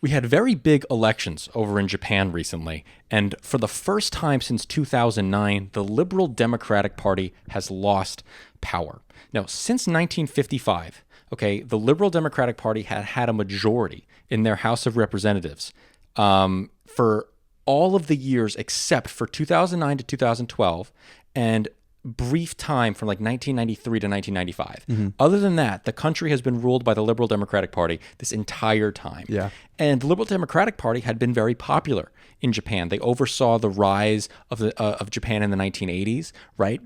We had very big elections over in Japan recently, and for the first time since 2009, the Liberal Democratic Party has lost power. Now, since 1955, okay, the Liberal Democratic Party had had a majority in their House of Representatives for all of the years except for 2009 to 2012, and brief time from like 1993 to 1995. Other than that, the country has been ruled by the Liberal Democratic Party this entire time. Yeah. And the Liberal Democratic Party had been very popular in Japan. They oversaw the rise of Japan in the 1980s, right?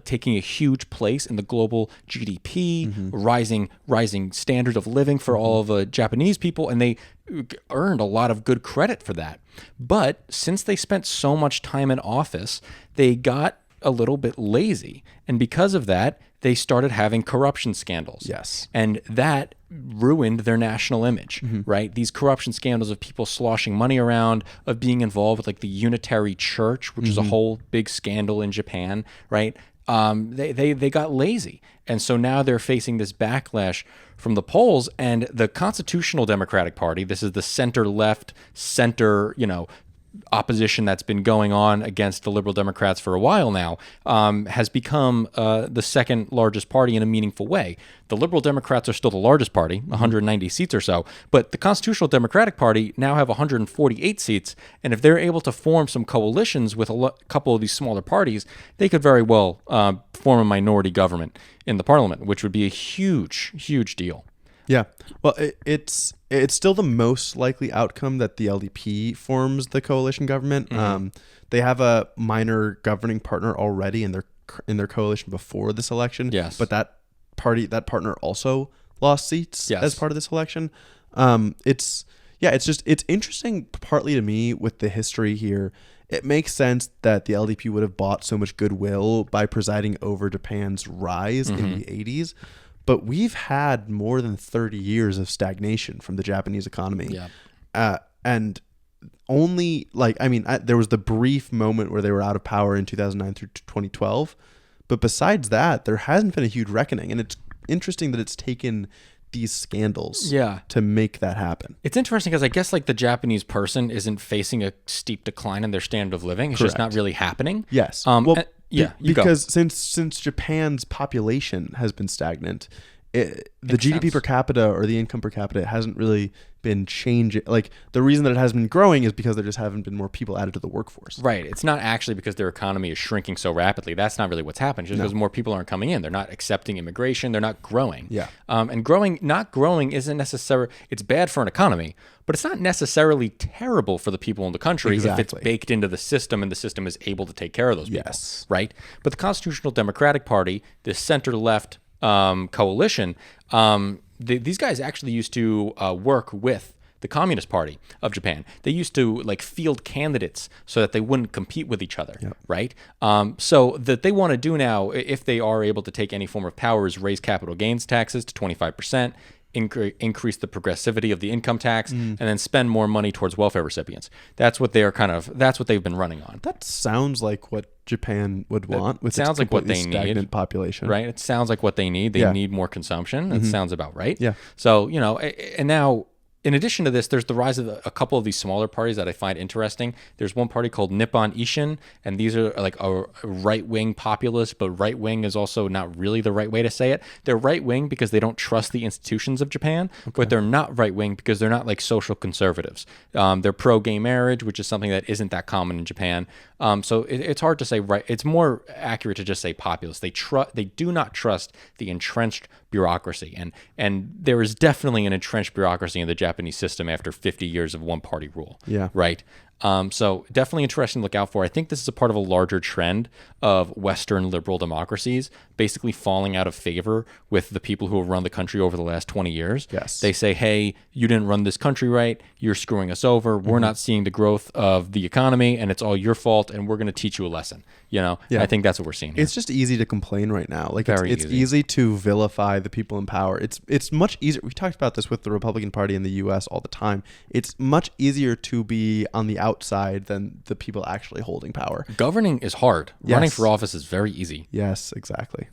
Taking a huge place in the global GDP, rising standard of living for all of the Japanese people, and they earned a lot of good credit for that. But since they spent so much time in office, they got a little bit lazy. And because of that, they started having corruption scandals. Yes. And that ruined their national image, right? These corruption scandals of people sloshing money around, of being involved with like the Unitary Church, which is a whole big scandal in Japan, right? They got lazy. And so now they're facing this backlash from the polls, and the Constitutional Democratic Party, this is the center-left, opposition that's been going on against the Liberal Democrats for a while now, has become the second largest party in a meaningful way. The Liberal Democrats are still the largest party, 190 seats or so, but the Constitutional Democratic Party now have 148 seats, and if they're able to form some coalitions with a couple of these smaller parties, they could very well form a minority government in the parliament, which would be a huge, huge deal. Yeah. Well, it's still the most likely outcome that the LDP forms the coalition government. They have a minor governing partner already in their coalition before this election. Yes. But that partner also lost seats as part of this election. It's interesting partly to me with the history here. It makes sense that the LDP would have bought so much goodwill by presiding over Japan's rise in the 80s. But we've had more than 30 years of stagnation from the Japanese economy. Yeah. And only there was the brief moment where they were out of power in 2009 through 2012. But besides that, there hasn't been a huge reckoning. And it's interesting that it's taken these scandals to make that happen. It's interesting because I guess like the Japanese person isn't facing a steep decline in their standard of living. It's just not really happening. Yes. Because since Japan's population has been stagnant, the GDP per capita or the income per capita hasn't really been changing. Like the reason that it hasn't been growing is because there just haven't been more people added to the workforce. Right. It's not actually because their economy is shrinking so rapidly. That's not really what's happened. Just because more people aren't coming in. They're not accepting immigration. They're not growing. Yeah. And not growing isn't necessarily, it's bad for an economy, but it's not necessarily terrible for the people in the country if it's baked into the system and the system is able to take care of those people. Yes. Right. But the Constitutional Democratic Party, this center-left coalition, these guys actually used to work with the Communist Party of Japan. They used to like field candidates so that they wouldn't compete with each other, right? So that they want to do now, if they are able to take any form of power, is raise capital gains taxes to 25%, increase the progressivity of the income tax, and then spend more money towards welfare recipients. That's what they've been running on. That sounds like what Japan would want. With sounds like what they stagnant population, right? It sounds like what they need. They need more consumption. It sounds about right. Yeah. So and now, in addition to this, there's the rise of a couple of these smaller parties that I find interesting. There's one party called Nippon Ishin, and these are like a right-wing populist, but right-wing is also not really the right way to say it. They're right-wing because they don't trust the institutions of Japan, but they're not right-wing because they're not like social conservatives. They're pro-gay marriage, which is something that isn't that common in Japan. So it's hard to say right. It's more accurate to just say populist. They do not trust the entrenched bureaucracy, and there is definitely an entrenched bureaucracy in the Japanese system after 50 years of one-party rule. Yeah. Right. So definitely interesting to look out for. I think this is a part of a larger trend of Western liberal democracies basically falling out of favor with the people who have run the country over the last 20 years. Yes. They say, hey, you didn't run this country right. You're screwing us over. We're not seeing the growth of the economy, and it's all your fault, and we're going to teach you a lesson. I think that's what we're seeing here. It's just easy to complain right now. Like it's easy. easy to vilify the people in power. It's much easier. We talked about this with the Republican Party in the U.S. all the time. It's much easier to be on the outside than the people actually holding power. Governing is hard. Running for office is very easy. Yes, exactly.